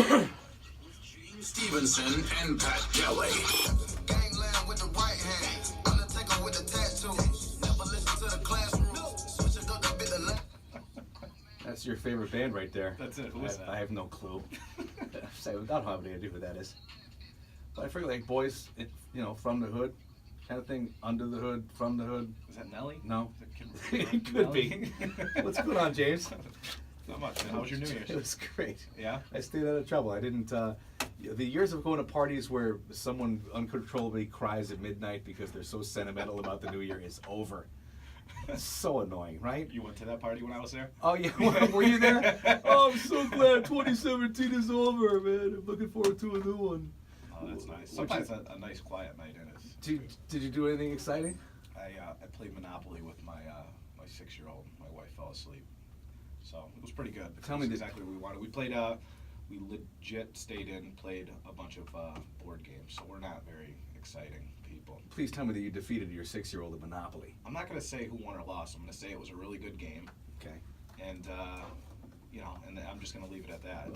Gene Stevenson and Pat Kelly. Gangland with the right hand. Undertaker with the tattoo. Never listen to the classroom. Switch it up to bit the left. That's your favorite band right there. That's it. Who is that? I have no clue. I don't have any idea who that is. But I figure like boys, from the hood, kind of thing. Under the hood, from the hood. Is that Nelly? No. Is that It could be. What's going on, James? Not much, man. How was your New Year's? It was great. Yeah? I stayed out of trouble. I didn't. The years of going to parties where someone uncontrollably cries at midnight because they're so sentimental about the New Year is over. It's so annoying, right? You went to that party when I was there? Oh, yeah. Were you there? Oh, I'm so glad 2017 is over, man. I'm looking forward to a new one. Oh, that's nice. Sometimes a nice quiet night in it. Did you do anything exciting? I played Monopoly with my 6-year-old. My wife fell asleep. So it was pretty good. Tell me exactly what we wanted. We played, we legit stayed in, played a bunch of board games. So we're not very exciting people. Please tell me that you defeated your 6-year-old at Monopoly. I'm not going to say who won or lost. I'm going to say it was a really good game. Okay. And, and I'm just going to leave it at that.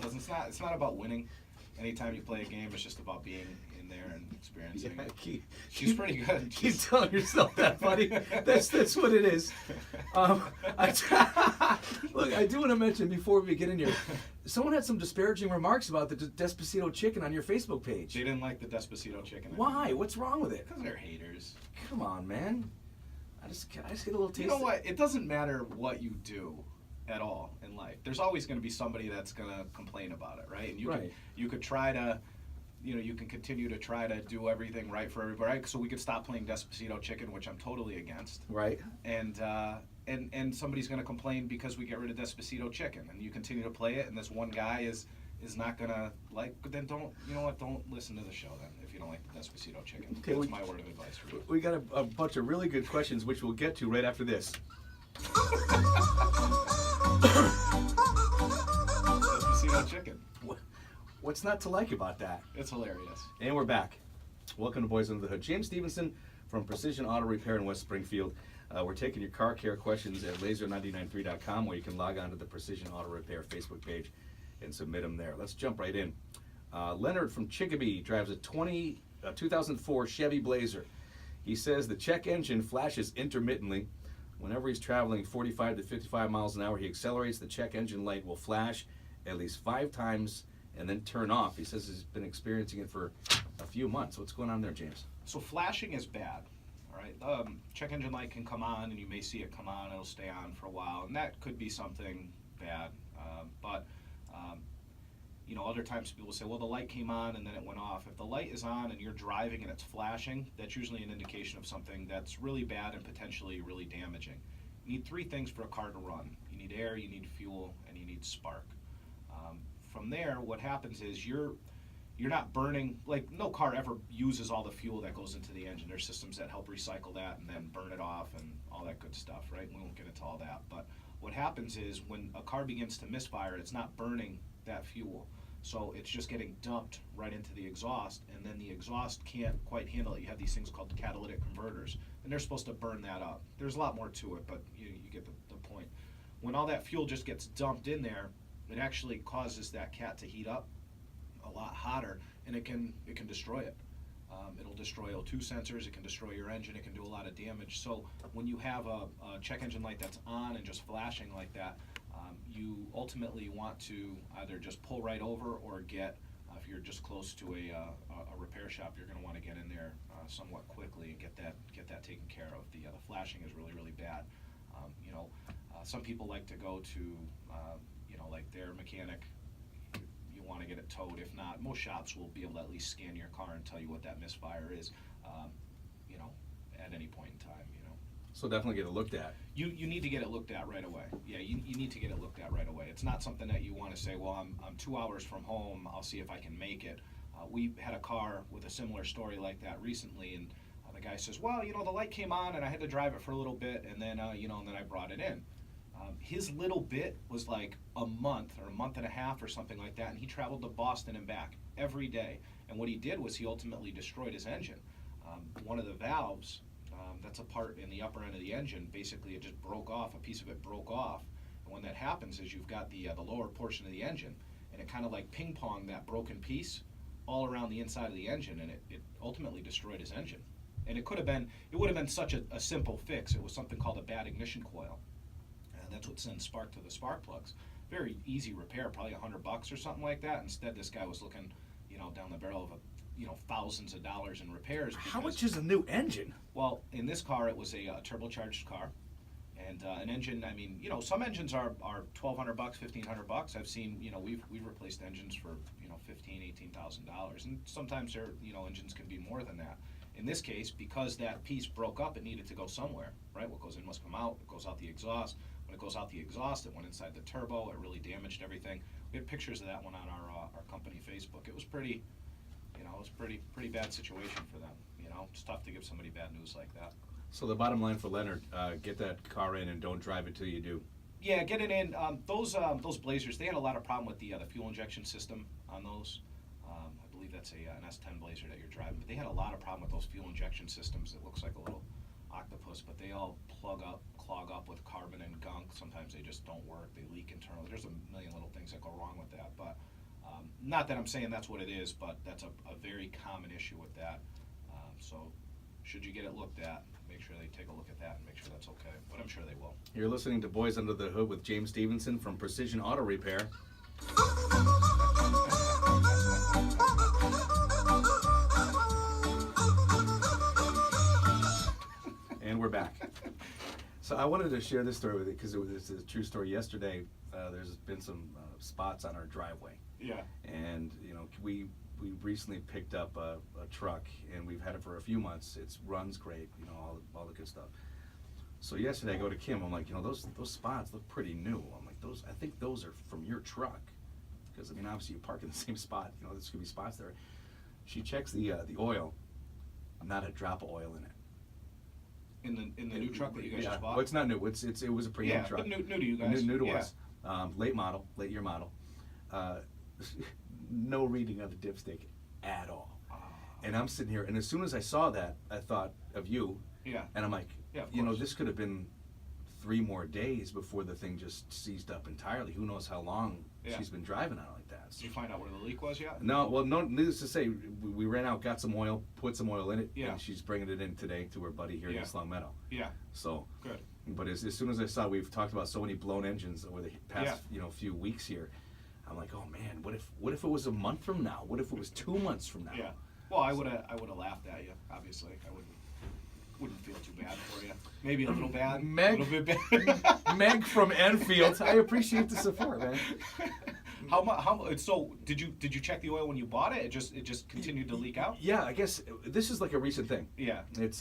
It's not about winning. Anytime you play a game, it's just about being in there and experiencing it. She's pretty good. Keep telling yourself that, buddy. That's what it is. Look, I do want to mention before we get in here, someone had some disparaging remarks about the Despacito chicken on your Facebook page. They didn't like the Despacito chicken. Why? What's wrong with it? Because they're haters. Come on, man. I just get a little taste. You know what? It doesn't matter what you do at all in life. There's always going to be somebody that's going to complain about it, right? And you could try to, you can continue to try to do everything right for everybody, right? So we could stop playing Despacito chicken, which I'm totally against. Right. And somebody's going to complain because we get rid of Despacito chicken, and you continue to play it, and this one guy is not going to like, then don't listen to the show then if you don't like the Despacito chicken. Okay, that's my word of advice for you. We got a bunch of really good questions, which we'll get to right after this. Despacito chicken. What's not to like about that? It's hilarious. And we're back. Welcome to Boys Under the Hood. James Stevenson from Precision Auto Repair in West Springfield. We're taking your car care questions at Lazer99.3.com, where you can log on to the Precision Auto Repair Facebook page and submit them there. Let's jump right in. Leonard from Chicopee drives a 2004 Chevy Blazer. He says the check engine flashes intermittently. Whenever he's traveling 45 to 55 miles an hour, he accelerates, the check engine light will flash at least 5 times and then turn off. He says he's been experiencing it for a few months. What's going on there, James? So flashing is bad, all right? Check engine light can come on, and you may see it come on. It'll stay on for a while, and that could be something bad. But other times people say, well, the light came on and then it went off. If the light is on and you're driving and it's flashing, that's usually an indication of something that's really bad and potentially really damaging. You need 3 things for a car to run. You need air, you need fuel, and you need spark. From there, what happens is you're not burning, like no car ever uses all the fuel that goes into the engine. There's systems that help recycle that and then burn it off and all that good stuff, right? We won't get into all that. But what happens is when a car begins to misfire, it's not burning that fuel. So it's just getting dumped right into the exhaust, and then the exhaust can't quite handle it. You have these things called catalytic converters, and they're supposed to burn that up. There's a lot more to it, but you get the point. When all that fuel just gets dumped in there, it actually causes that cat to heat up a lot hotter, and it can destroy it. It'll destroy O2 sensors, it can destroy your engine, it can do a lot of damage. So when you have a check engine light that's on and just flashing like that, you ultimately want to either just pull right over or get, if you're just close to a repair shop, you're going to want to get in there somewhat quickly and get that taken care of. The flashing is really, really bad. Some people like to go to, like their mechanic. You want to get it towed. If not, most shops will be able to at least scan your car and tell you what that misfire is, at any point in time. So definitely get it looked at. You need to get it looked at right away. Yeah, you need to get it looked at right away. It's not something that you want to say, well, I'm 2 hours from home, I'll see if I can make it. We had a car with a similar story like that recently, and the guy says, well, the light came on and I had to drive it for a little bit, and then, and then I brought it in. His little bit was like a month or a month and a half or something like that, and he traveled to Boston and back every day. And what he did was he ultimately destroyed his engine. One of the valves, that's a part in the upper end of the engine, basically it just broke off, a piece of it broke off. And when that happens is you've got the lower portion of the engine, and it kind of like ping ponged that broken piece all around the inside of the engine, and it ultimately destroyed his engine. And it would have been such a simple fix. It was something called a bad ignition coil, and that's what sends spark to the spark plugs. Very easy repair, probably $100 or something like that. Instead, this guy was looking, down the barrel of thousands of dollars in repairs. How much is a new engine? Well, in this car, it was a turbocharged car, and an engine. I mean, some engines are $1,200, $1,500. I've seen, we've replaced engines for $15,000, $18,000, and sometimes they're, engines can be more than that. In this case, because that piece broke up, it needed to go somewhere, right? What goes in must come out. It goes out the exhaust. When it goes out the exhaust, it went inside the turbo. It really damaged everything. We had pictures of that one on our company Facebook. It was pretty bad situation for them. It's tough to give somebody bad news like that. So the bottom line for Leonard, get that car in and don't drive it till you do. Yeah, get it in. Those Blazers, they had a lot of problem with the fuel injection system on those. I believe that's an S10 Blazer that you're driving, but they had a lot of problem with those fuel injection systems. It looks like a little octopus, but they all clog up with carbon and gunk. Sometimes they just don't work. They leak internally. There's a million little things that go wrong with that, but not that I'm saying that's what it is, but that's a very common issue with that. So should you get it looked at, make sure they take a look at that and make sure that's okay, but I'm sure they will. You're listening to Boys Under the Hood with James Stevenson from Precision Auto Repair. And we're back. So I wanted to share this story with you because it's a true story. Yesterday, there's been some spots on our driveway. Yeah. And we recently picked up a truck, and we've had it for a few months. It runs great, all the good stuff. So yesterday I go to Kim. I'm like, those spots look pretty new. I'm like, I think those are from your truck, because obviously you park in the same spot. There's gonna be spots there. She checks the oil. Not a drop of oil in it. In the new truck that you guys just bought? Well, it's not new. It was a pre-owned truck. But new to you guys. New to us. Late year model. No reading of the dipstick at all. And I'm sitting here, and as soon as I saw that, I thought of you. Yeah. And I'm like, of course. this could have been 3 more days before the thing just seized up entirely. Who knows how long she's been driving on it like that. Did you find out where the leak was yet? No, needless to say, we ran out, got some oil, put some oil in it, Yeah. and she's bringing it in today to her buddy here in East Long Meadow. Yeah. So good. But as soon as I saw, we've talked about so many blown engines over the past few weeks here. I'm like, oh man, what if it was a month from now? What if it was 2 months from now? Yeah. Well, I would have laughed at you. Obviously, I wouldn't feel too bad for you. Maybe a little bad. Meg, a little bit bad. Meg from Enfield. I appreciate the support, man. How so? Did you check the oil when you bought it? It just continued to leak out. Yeah, I guess this is like a recent thing. Yeah. It's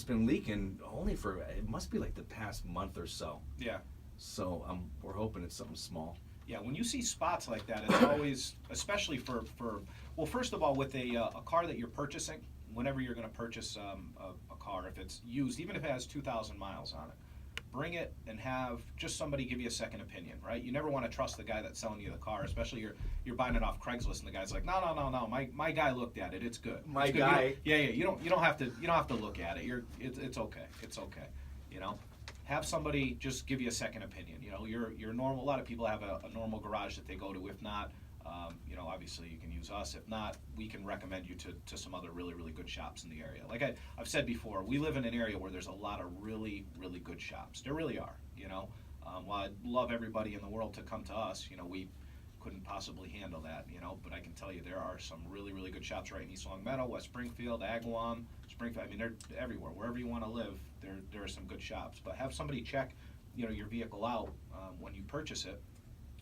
been leaking only for, it must be like the past month or so. Yeah. So we're hoping it's something small. Yeah, when you see spots like that, it's always, especially for well, first of all, with a car that you're purchasing, whenever you're going to purchase a car, if it's used, even if it has 2,000 miles on it, bring it and have just somebody give you a second opinion, right? You never want to trust the guy that's selling you the car, especially you're buying it off Craigslist, and the guy's like, no, my guy looked at it, it's good. My guy. You don't have to look at it. It's okay. It's okay. Have somebody just give you a second opinion. You're normal. A lot of people have a normal garage that they go to. If not, obviously you can use us. If not, we can recommend you to some other really, really good shops in the area. Like I've said before, we live in an area where there's a lot of really, really good shops. There really are. While I'd love everybody in the world to come to us, we couldn't possibly handle that. But I can tell you there are some really, really good shops right in East Long Meadow, West Springfield, Agawam, Springfield. I mean, they're everywhere. Wherever you want to live, there are some good shops. But have somebody check, your vehicle out when you purchase it,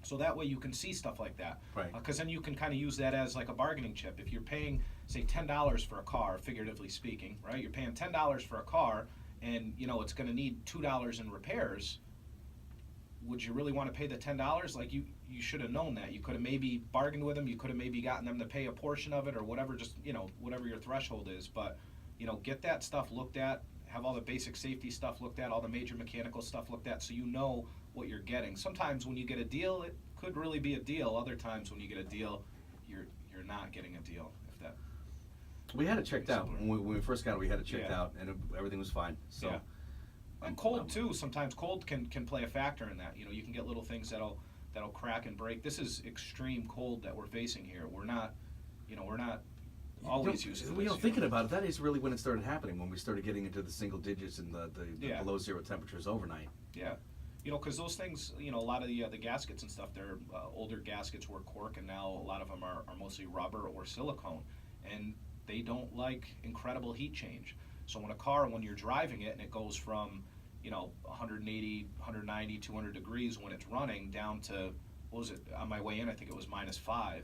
so that way you can see stuff like that. Right. Because then you can kind of use that as like a bargaining chip. If you're paying, say, $10 for a car, figuratively speaking, right? You're paying $10 for a car, and it's going to need $2 in repairs. Would you really want to pay the $10? Like you should have known that. You could have maybe bargained with them. You could have maybe gotten them to pay a portion of it or whatever. Just whatever your threshold is. But get that stuff looked at. Have all the basic safety stuff looked at. All the major mechanical stuff looked at, so you know what you're getting. Sometimes when you get a deal, it could really be a deal. Other times when you get a deal, you're not getting a deal. If that. We had it checked out when we first got it. We had it checked out, and everything was fine. So. Yeah. And cold too. Sometimes cold can play a factor in that. You can get little things that'll that'll crack and break. This is extreme cold that we're facing here. We're not always used to this. Thinking about it, that is really when it started happening, when we started getting into the single digits and the below zero temperatures overnight. Yeah. Because those things, a lot of the gaskets and stuff, they're older gaskets were cork, and now a lot of them are mostly rubber or silicone, and they don't like incredible heat change. So when you're driving it and it goes from 180, 190, 200 degrees when it's running down to, what was it, on my way in, I think it was -5.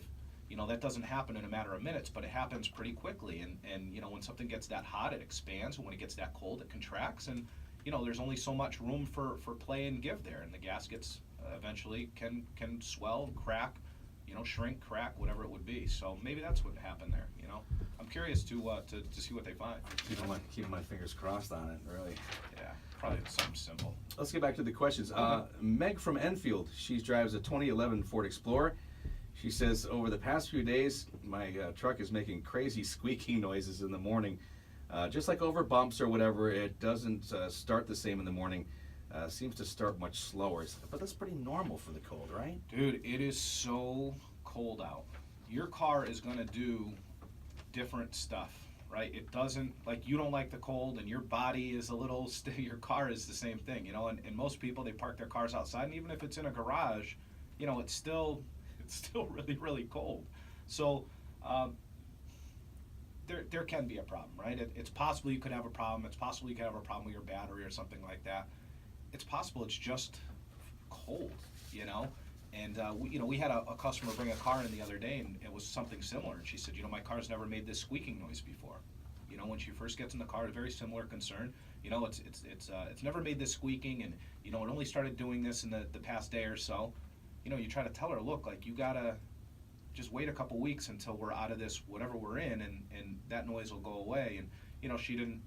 That doesn't happen in a matter of minutes, but it happens pretty quickly. And when something gets that hot, it expands. And when it gets that cold, it contracts. And, there's only so much room for play and give there. And the gaskets eventually can swell, crack, shrink, crack, whatever it would be. So maybe that's what happened there, I'm curious to see what they find. Keeping my fingers crossed on it, really. Yeah, probably something simple. Let's get back to the questions. Meg from Enfield, she drives a 2011 Ford Explorer. She says, over the past few days, my truck is making crazy squeaking noises in the morning. Just like over bumps or whatever, it doesn't start the same in the morning. Seems to start much slower. But that's pretty normal for the cold, right? Dude, it is so cold out. Your car is going to do different stuff, right? It doesn't, like, you don't like the cold, and your body is a little, your car is the same thing, and most people, they park their cars outside, and even if it's in a garage, it's still really, really cold. So there can be a problem, right? It's possible you could have a problem. It's possible you could have a problem with your battery or something like that. It's possible it's just cold, And we had a customer bring a car in the other day, and it was something similar. And she said, my car's never made this squeaking noise before. When she first gets in the car, a very similar concern. It's never made this squeaking, and it only started doing this in the past day or so. You try to tell her, look, like, you gotta just wait a couple weeks until we're out of this, whatever we're in, and that noise will go away. And she didn't.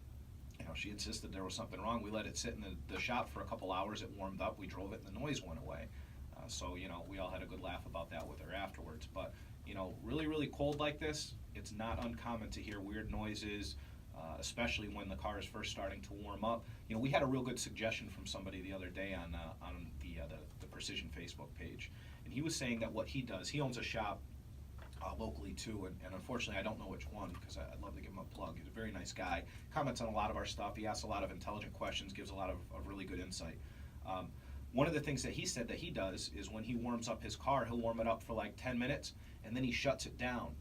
She insisted there was something wrong. We let it sit in the shop for a couple hours. It warmed up. We drove it, and the noise went away. So we all had a good laugh about that with her afterwards. But really, really cold like this, it's not uncommon to hear weird noises, especially when the car is first starting to warm up. We had a real good suggestion from somebody the other day on the Precision Facebook page, and he was saying that what he does, he owns a shop locally too, and unfortunately I don't know which one, because I'd love to give him a plug. He's a very nice guy, comments on a lot of our stuff. He asks a lot of intelligent questions, gives a lot of really good insight. One of the things that he said that he does is when he warms up his car, he'll warm it up for like 10 minutes, and then he shuts it down,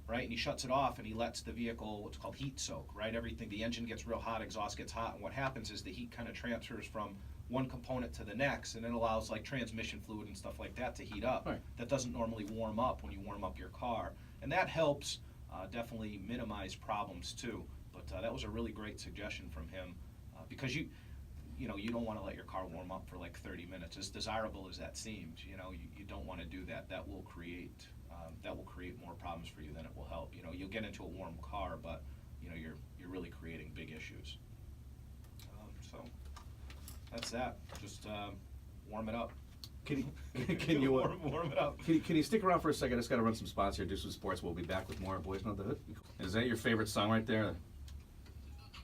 right? And he shuts it off, and he lets the vehicle, what's called heat soak, right? The engine gets real hot, exhaust gets hot, and what happens is the heat kind of transfers from one component to the next, and it allows like transmission fluid and stuff like that to heat up. Right. That doesn't normally warm up when you warm up your car, and that helps definitely minimize problems too. But that was a really great suggestion from him, because you don't want to let your car warm up for like 30 minutes. As desirable as that seems, you don't want to do that. That will create more problems for you than it will help. You'll get into a warm car, but you're really creating big issues. So that's that. Just warm it up. Can you warm it up? Can you stick around for a second? I just got to run some spots here, do some sports. We'll be back with more Boys Under the Hood. Is that your favorite song right there?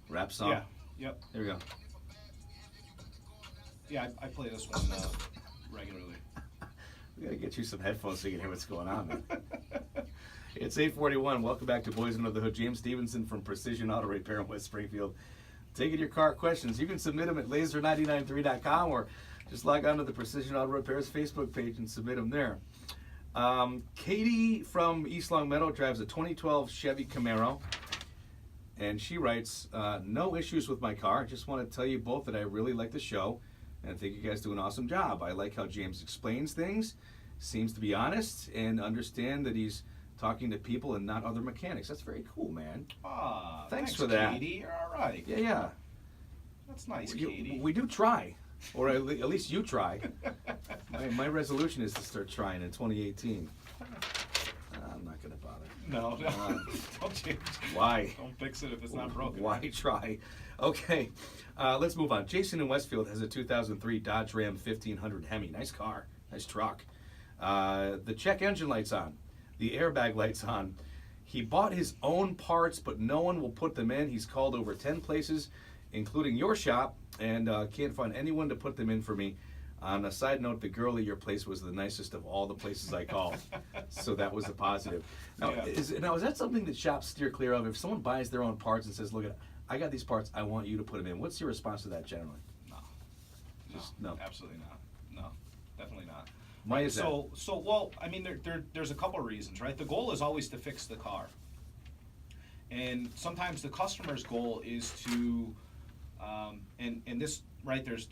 Rap song? Yeah. Yep. There we go. Yeah, I play this one regularly. We gotta get you some headphones so you can hear what's going on, man. It's 8:41. Welcome back to Boys Under the Hood. James Stevenson from Precision Auto Repair in West Springfield. Taking your car questions. You can submit them at Lazer99.3.com or just log on to the Precision Auto Repair's Facebook page and submit them there. Katie from East Long Meadow drives a 2012 Chevy Camaro. And she writes, no issues with my car. Just want to tell you both that I really like the show. And I think you guys do an awesome job. I like how James explains things, seems to be honest, and understand that he's talking to people and not other mechanics. That's very cool, man. Thanks for that. Katie. You're all right. Yeah. That's nice, Katie. We do try, or at least you try. My resolution is to start trying in 2018. I'm not going to bother. No. Don't change. Why? Don't fix it if it's not broken. Why try? Okay, let's move on. Jason in Westfield has a 2003 Dodge Ram 1500 Hemi. Nice car, nice truck. The check engine light's on. The airbag light's on. He bought his own parts, but no one will put them in. He's called over 10 places, including your shop, and can't find anyone to put them in for me. On a side note, the girl at your place was the nicest of all the places I called, so that was a positive. Now, Yeah. is that something that shops steer clear of? If someone buys their own parts and says, "Look, I got these parts, I want you to put them in," what's your response to that generally? No. Just no. Absolutely not. No, definitely not. Why is that? Well, I mean, there's a couple of reasons, right? The goal is always to fix the car. And sometimes the customer's goal is to, and this, right, this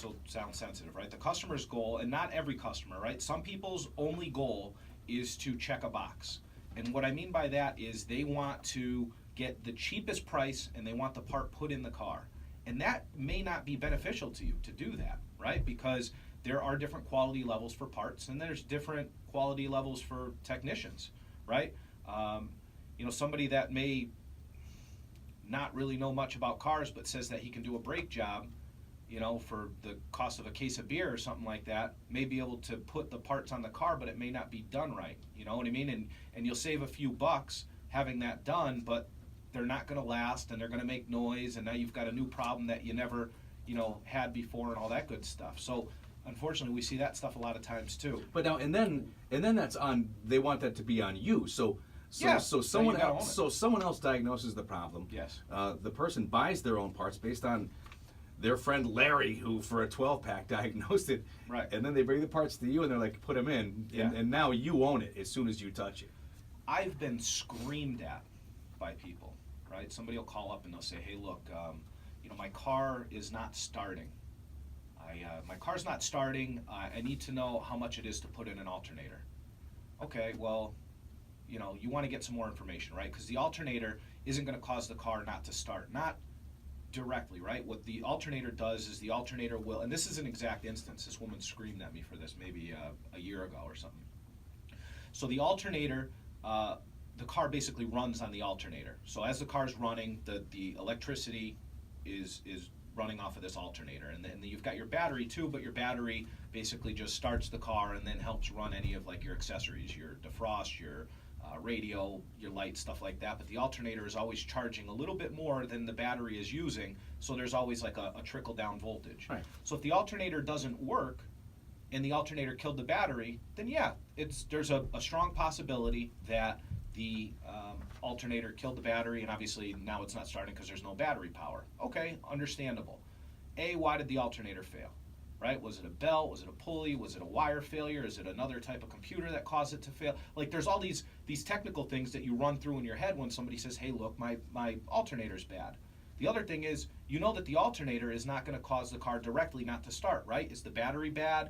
will sound sensitive, right? The customer's goal, and not every customer, right? Some people's only goal is to check a box. And what I mean by that is they want to get the cheapest price and they want the part put in the car. And that may not be beneficial to you to do that, right? Because there are different quality levels for parts and there's different quality levels for technicians, right? Somebody that may not really know much about cars but says that he can do a brake job, for the cost of a case of beer or something like that, may be able to put the parts on the car, but it may not be done right. You know what I mean? And you'll save a few bucks having that done, but they're not going to last and they're going to make noise, and now you've got a new problem that you never, had before and all that good stuff. So unfortunately, we see that stuff a lot of times too. But now and then that's on. They want that to be on you. So someone else diagnoses the problem. Yes. The person buys their own parts based on their friend Larry, who for a 12-pack diagnosed it. Right. And then they bring the parts to you and they're like, put them in. Yeah. And now you own it as soon as you touch it. I've been screamed at by people, right? Somebody will call up and they'll say, hey, look, my car is not starting. My car's not starting. I need to know how much it is to put in an alternator. Okay, well, you want to get some more information, right? Because the alternator isn't going to cause the car not to start. Not directly, right? What the alternator does is the alternator will, and this is an exact instance. This woman screamed at me for this maybe a year ago or something. So the alternator, the car basically runs on the alternator. So as the car's running, the electricity is running off of this alternator, and then you've got your battery too, but your battery basically just starts the car and then helps run any of like your accessories, your defrost, your radio, your lights, stuff like that. But the alternator is always charging a little bit more than the battery is using, so there's always like a trickle down voltage. Right. So if the alternator doesn't work and the alternator killed the battery, then yeah, there's a strong possibility that the alternator killed the battery, and obviously now it's not starting because there's no battery power. Okay, understandable. Why did the alternator fail? Right? Was it a belt? Was it a pulley? Was it a wire failure? Is it another type of computer that caused it to fail? Like, there's all these technical things that you run through in your head when somebody says, hey, look, my alternator's bad. The other thing is, that the alternator is not going to cause the car directly not to start, right? Is the battery bad?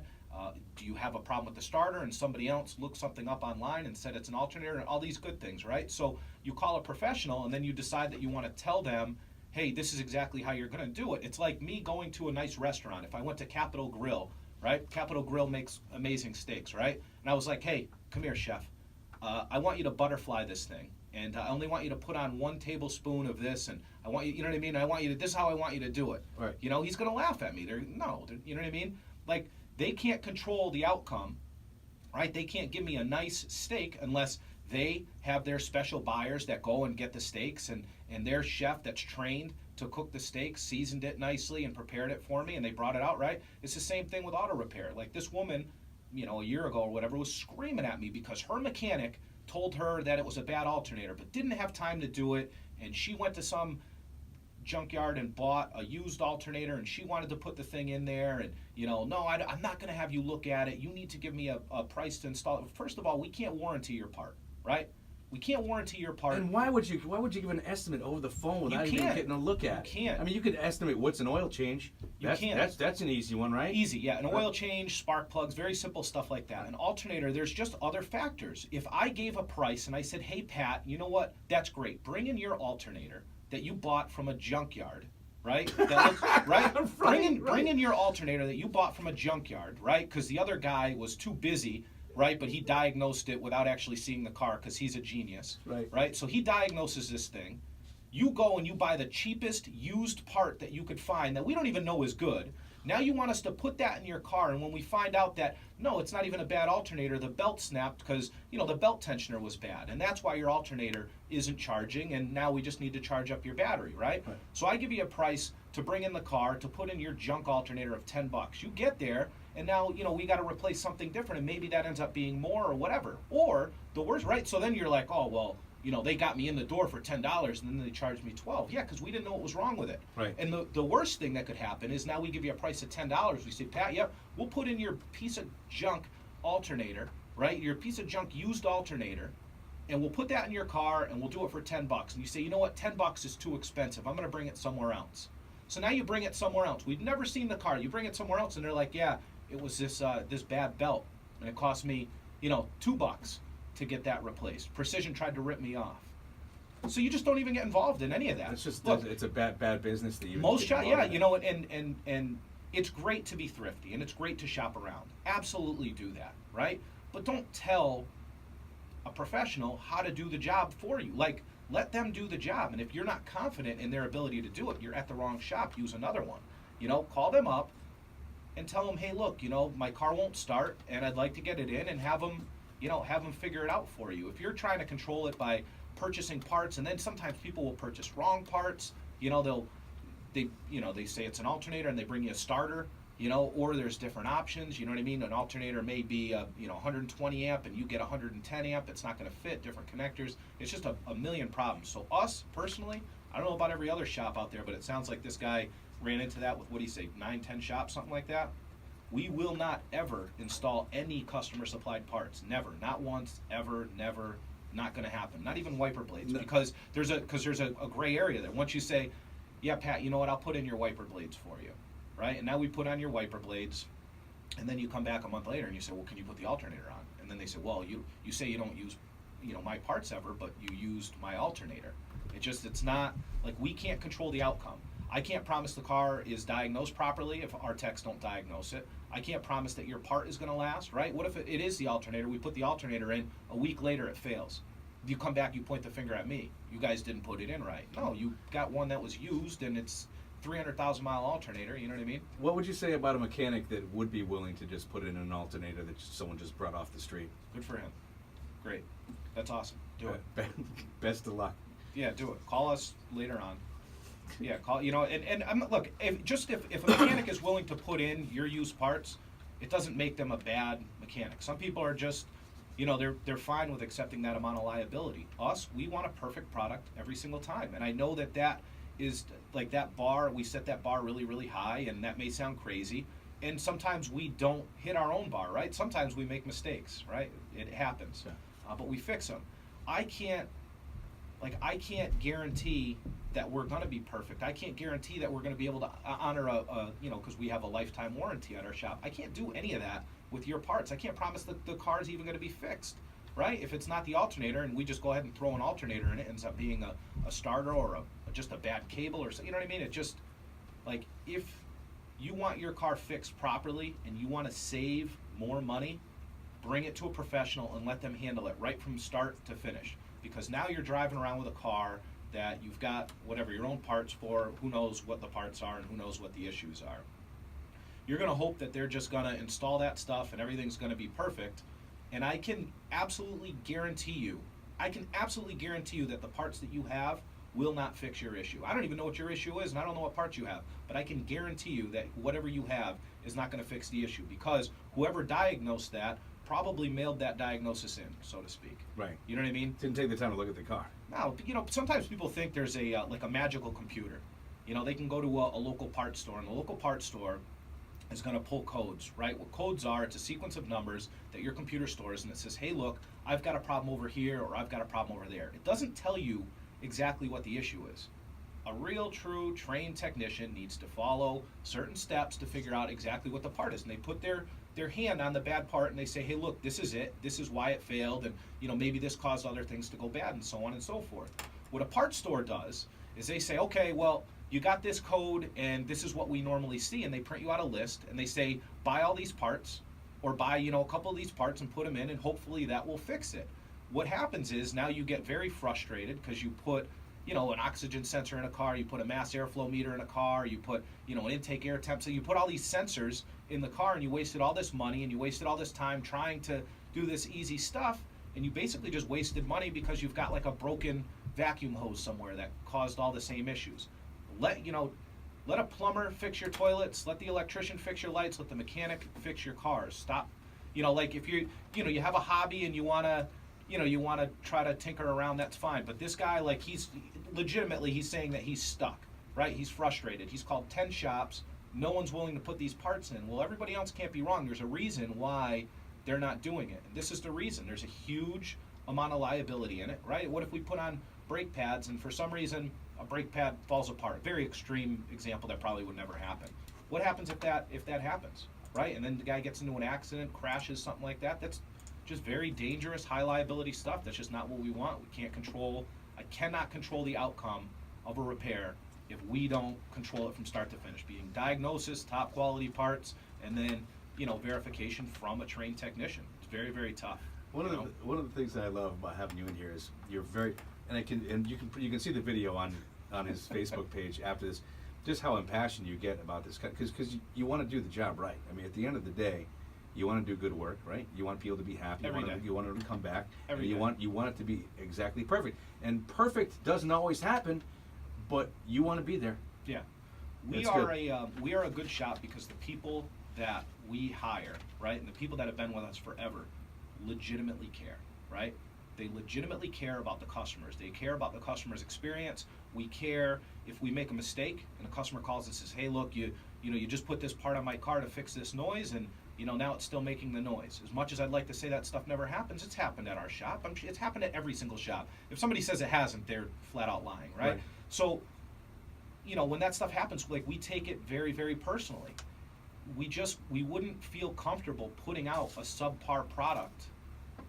Do you have a problem with the starter and somebody else looked something up online and said it's an alternator, and all these good things, right? So you call a professional and then you decide that you want to tell them, hey, this is exactly how you're going to do it. It's like me going to a nice restaurant. If I went to Capitol Grill, right? Capitol Grill makes amazing steaks, right? And I was like, hey, come here, chef. I want you to butterfly this thing. And I only want you to put on 1 tablespoon of this, and I want you know what I mean? I want you to, this is how I want you to do it. Right. He's going to laugh at me. You know what I mean? Like, they can't control the outcome, right? They can't give me a nice steak unless they have their special buyers that go and get the steaks, and their chef that's trained to cook the steak seasoned it nicely and prepared it for me, and they brought it out right. It's the same thing with auto repair. Like, this woman, a year ago or whatever, was screaming at me because her mechanic told her that it was a bad alternator but didn't have time to do it, and she went to some junkyard and bought a used alternator, and she wanted to put the thing in there, and no, I'm not going to have you look at it. You need to give me a price to install it. First of all, we can't warranty your part, right? We can't warranty your part. And why would you give an estimate over the phone without even getting a look at it? You can't. I mean, you could estimate what's an oil change. That's an easy one, right? Easy, yeah. An oil change, spark plugs, very simple stuff like that. An alternator, there's just other factors. If I gave a price and I said, hey, Pat, you know what? That's great. Bring in your alternator that you bought from a junkyard, right? Right? Bring in your alternator that you bought from a junkyard, right? Because the other guy was too busy, right? But he diagnosed it without actually seeing the car because he's a genius, right? So he diagnoses this thing. You go and you buy the cheapest used part that you could find that we don't even know is good, Now you want us to put that in your car, and when we find out that, no, it's not even a bad alternator, the belt snapped because, the belt tensioner was bad, and that's why your alternator isn't charging, and now we just need to charge up your battery, right? So I give you a price to bring in the car, to put in your junk alternator of $10. You get there, and now, we got to replace something different, and maybe that ends up being more or whatever. Or the worst, right? So then you're like, oh, well, they got me in the door for $10 and then they charged me $12. Yeah, because we didn't know what was wrong with it. Right. And the worst thing that could happen is now we give you a price of $10. We say, Pat, yep, we'll put in your piece of junk alternator, right? Your piece of junk used alternator, and we'll put that in your car and we'll do it for $10. And you say, you know what, $10 is too expensive. I'm going to bring it somewhere else. So now you bring it somewhere else. We've never seen the car. You bring it somewhere else, and they're like, yeah, it was this bad belt, and it cost me, $2 to get that replaced. Precision tried to rip me off. So you just don't even get involved in any of that. It's just Look, it's a bad business that you most get shop, yeah, involved in. and it's great to be thrifty and it's great to shop around. Absolutely do that, right? But don't tell a professional how to do the job for you. Like, let them do the job, and if you're not confident in their ability to do it, you're at the wrong shop. Use another one. Call them up and tell them, hey, look, my car won't start, and I'd like to get it in, and have them figure it out for you. If you're trying to control it by purchasing parts, and then sometimes people will purchase wrong parts, they say it's an alternator and they bring you a starter, or there's different options, you know what I mean? An alternator may be 120 amp and you get 110 amp, it's not going to fit, different connectors. It's just a million problems. So us, personally, I don't know about every other shop out there, but it sounds like this guy ran into that with, what do you say, 9-10 shops, something like that. We will not ever install any customer supplied parts. Never. Not once, ever, never. Not going to happen. Not even wiper blades, No. because there's a gray area there. Once you say, yeah, Pat, you know what, I'll put in your wiper blades for you, right? And now we put on your wiper blades, and then you come back a month later and you say, well, can you put the alternator on? And then they say, well, you say you don't use my parts ever, but you used my alternator. It's not, like, we can't control the outcome. I can't promise the car is diagnosed properly if our techs don't diagnose it. I can't promise that your part is going to last, right? What if it is the alternator? We put the alternator in, a week later it fails. You come back, you point the finger at me. You guys didn't put it in right. No, you got one that was used, and it's 300,000 mile alternator, you know what I mean? What would you say about a mechanic that would be willing to just put in an alternator that someone just brought off the street? Good for him. Great. That's awesome. Do it. Best of luck. Yeah, do it. Call us later on. Yeah, call, and I'm, look, if a mechanic is willing to put in your used parts, it doesn't make them a bad mechanic. Some people are just, they're fine with accepting that amount of liability. Us, we want a perfect product every single time, and I know that is, like, that bar, we set that bar really, really high, and that may sound crazy, and sometimes we don't hit our own bar, right? Sometimes we make mistakes, right? It happens, Yeah. But we fix them. I can't guarantee that we're going to be perfect. I can't guarantee that we're going to be able to honor because we have a lifetime warranty at our shop. I can't do any of that with your parts. I can't promise that the car is even going to be fixed, right? If it's not the alternator and we just go ahead and throw an alternator in, it ends up being a starter or just a bad cable or something, you know what I mean? It just, like, if you want your car fixed properly and you want to save more money, bring it to a professional and let them handle it right from start to finish. Because now you're driving around with a car that you've got whatever your own parts for, who knows what the parts are and who knows what the issues are. You're going to hope that they're just going to install that stuff and everything's going to be perfect. And I can absolutely guarantee you that the parts that you have will not fix your issue. I don't even know what your issue is, and I don't know what parts you have, but I can guarantee you that whatever you have is not going to fix the issue, because whoever diagnosed that probably mailed that diagnosis in, so to speak. Right. You know what I mean? Didn't take the time to look at the car. No, sometimes people think there's a magical computer. They can go to a local parts store, and the local parts store is going to pull codes, right? What codes are, it's a sequence of numbers that your computer stores, and it says, hey, look, I've got a problem over here, or I've got a problem over there. It doesn't tell you exactly what the issue is. A real, true, trained technician needs to follow certain steps to figure out exactly what the part is, and they put their hand on the bad part and they say, hey, look, this is it, this is why it failed, and maybe this caused other things to go bad, and so on and so forth. What a parts store does is they say, okay, well, you got this code and this is what we normally see, and they print you out a list and they say, buy all these parts, or buy a couple of these parts and put them in, and hopefully that will fix it. What happens is now you get very frustrated because you put an oxygen sensor in a car, you put a mass airflow meter in a car, you put, an intake air temp, so you put all these sensors in the car, and you wasted all this money and you wasted all this time trying to do this easy stuff, and you basically just wasted money because you've got like a broken vacuum hose somewhere that caused all the same issues. Let a plumber fix your toilets, let the electrician fix your lights, let the mechanic fix your cars. Stop, like if you have a hobby and you want to try to tinker around, that's fine. But this guy, like, he's saying that he's stuck, right? He's frustrated. He's called 10 shops. No one's willing to put these parts in. Well, everybody else can't be wrong. There's a reason why they're not doing it. And this is the reason. There's a huge amount of liability in it, right? What if we put on brake pads and for some reason a brake pad falls apart? Very extreme example that probably would never happen. What happens if that happens, right? And then the guy gets into an accident, crashes, something like that. That's just very dangerous, high liability stuff. That's just not what we want. I cannot control the outcome of a repair if we don't control it from start to finish, being diagnosis, top quality parts, and then, verification from a trained technician. It's very, very tough. One of the things that I love about having you in here is you're very, and you can see the video on his Facebook page after this, just how impassioned you get about this, because you want to do the job right. I mean, at the end of the day, you want to do good work, right? You want people to be happy. You want them to come back. You want it to be exactly perfect. And perfect doesn't always happen, but you want to be there. Yeah, we are a good shop because the people that we hire, right, and the people that have been with us forever, legitimately care, right? They legitimately care about the customers. They care about the customer's experience. We care if we make a mistake and the customer calls and says, "Hey, look, you just put this part on my car to fix this noise, and now it's still making the noise." As much as I'd like to say that stuff never happens, it's happened at our shop. It's happened at every single shop. If somebody says it hasn't, they're flat out lying, right? So, when that stuff happens, like, we take it very, very personally. We wouldn't feel comfortable putting out a subpar product,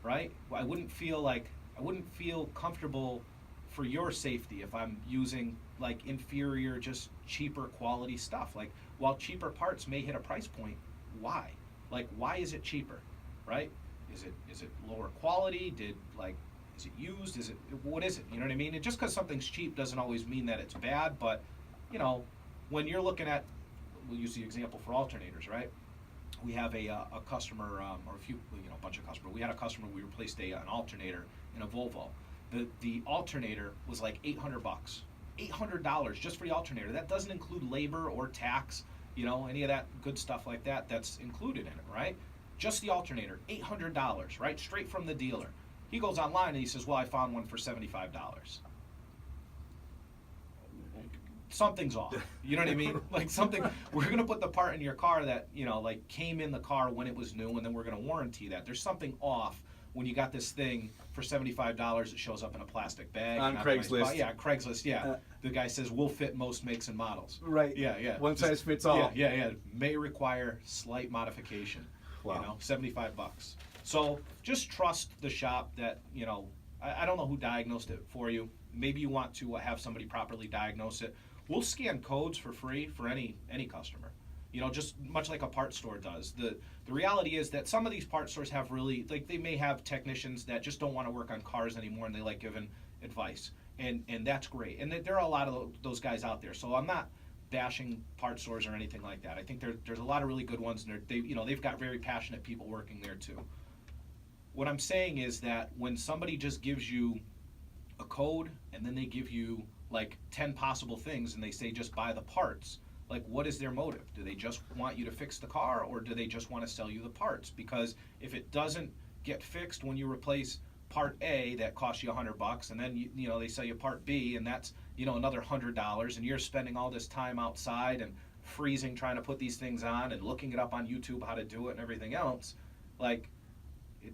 right? I wouldn't feel comfortable for your safety if I'm using like inferior, just cheaper quality stuff. Like, while cheaper parts may hit a price point, why? Like, why is it cheaper, right? Is it lower quality? Is it used? What is it? You know what I mean? And just because something's cheap doesn't always mean that it's bad, but when you're looking at, we'll use the example for alternators, right? We have a customer, or a bunch of customers. We had a customer, we replaced an alternator in a Volvo. The alternator was like $800. $800 just for the alternator. That doesn't include labor or tax, any of that good stuff like that that's included in it, right? Just the alternator, $800, right? Straight from the dealer. He goes online and he says, "Well, I found one for $75. Something's off. You know what I mean? Like, we're going to put the part in your car that, came in the car when it was new, and then we're going to warranty that. There's something off when you got this thing for $75. It shows up in a plastic bag. On Craigslist. Yeah, Craigslist, yeah. The guy says, "We'll fit most makes and models." Right. Yeah. One size fits all. Yeah. May require slight modification. Wow. $75. So just trust the shop that, I don't know who diagnosed it for you. Maybe you want to have somebody properly diagnose it. We'll scan codes for free for any customer, just much like a parts store does. The reality is that some of these parts stores have really, like, they may have technicians that just don't want to work on cars anymore, and they like giving advice, and that's great. And there are a lot of those guys out there. So I'm not bashing parts stores or anything like that. I think there's a lot of really good ones, and they've got very passionate people working there too. What I'm saying is that when somebody just gives you a code and then they give you like 10 possible things and they say just buy the parts, like, what is their motive? Do they just want you to fix the car, or do they just want to sell you the parts? Because if it doesn't get fixed when you replace part A that costs you $100, and then they sell you part B and that's another $100, and you're spending all this time outside and freezing trying to put these things on and looking it up on YouTube how to do it and everything else, like,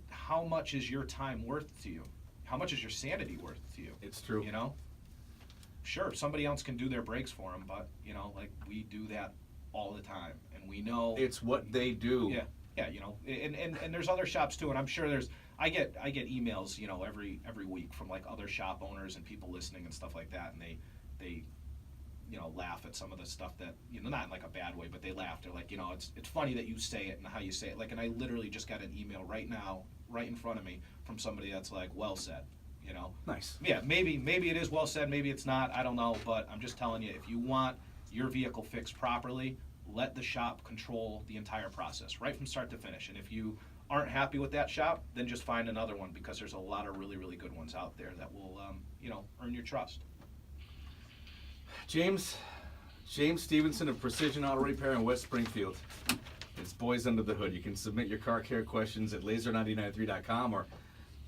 how much is your time worth to you? How much is your sanity worth to you? It's true. Sure, somebody else can do their brakes for them, but we do that all the time, and we know it's what they do. Yeah, and there's other shops too, and I'm sure I get emails every week from like other shop owners and people listening and stuff like that, and they laugh at some of the stuff that, not in like a bad way, but they laugh. They're like, it's funny that you say it and how you say it. Like, and I literally just got an email right now, right in front of me, from somebody that's like, "Well said." You know. Nice. Yeah, maybe it is well said, maybe it's not. I don't know, but I'm just telling you, if you want your vehicle fixed properly, let the shop control the entire process, right from start to finish. And if you aren't happy with that shop, then just find another one, because there's a lot of really, really good ones out there that will, earn your trust. James Stevenson of Precision Auto Repair in West Springfield. It's Boys Under the Hood. You can submit your car care questions at lazer99.3.com or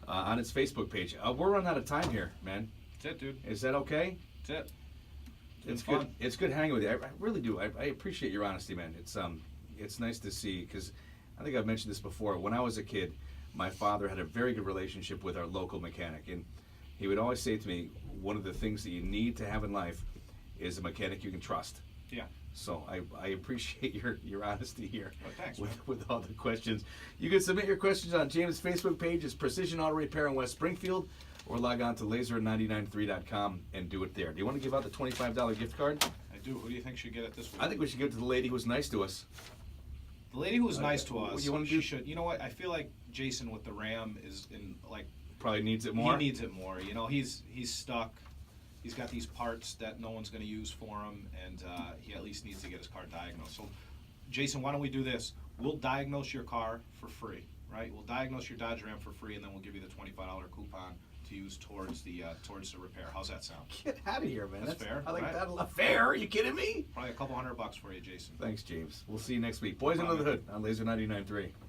on its Facebook page. We're running out of time here, man. That's it, dude. Is that okay? That's it. It's fun. good. It's good hanging with you. I really do. I appreciate your honesty, man. It's nice to see, because I think I've mentioned this before. When I was a kid, my father had a very good relationship with our local mechanic, and he would always say to me, one of the things that you need to have in life is a mechanic you can trust. Yeah. So I appreciate your honesty here. Oh, thanks, with all the questions. You can submit your questions on James' Facebook page. It's Precision Auto Repair in West Springfield, or log on to lazer993.com and do it there. Do you want to give out the $25 gift card? I do. Who do you think should get it this week? I think we should give it to the lady who was nice to us. The lady who was nice to us. You want to she do? should. You know what? I feel like Jason with the Ram is in like. Probably needs it more. He needs it more. You know, he's stuck. He's got these parts that no one's going to use for him, and he at least needs to get his car diagnosed. So, Jason, why don't we do this? We'll diagnose your car for free, right? We'll diagnose your Dodge Ram for free, and then we'll give you the $25 coupon to use towards the repair. How's that sound? Get out of here, man. That's fair, I like right? that a lot. Fair? Are you kidding me? Probably a couple $100 for you, Jason. Thanks, James. We'll see you next week. Boys Under the Hood on Lazer 99.3.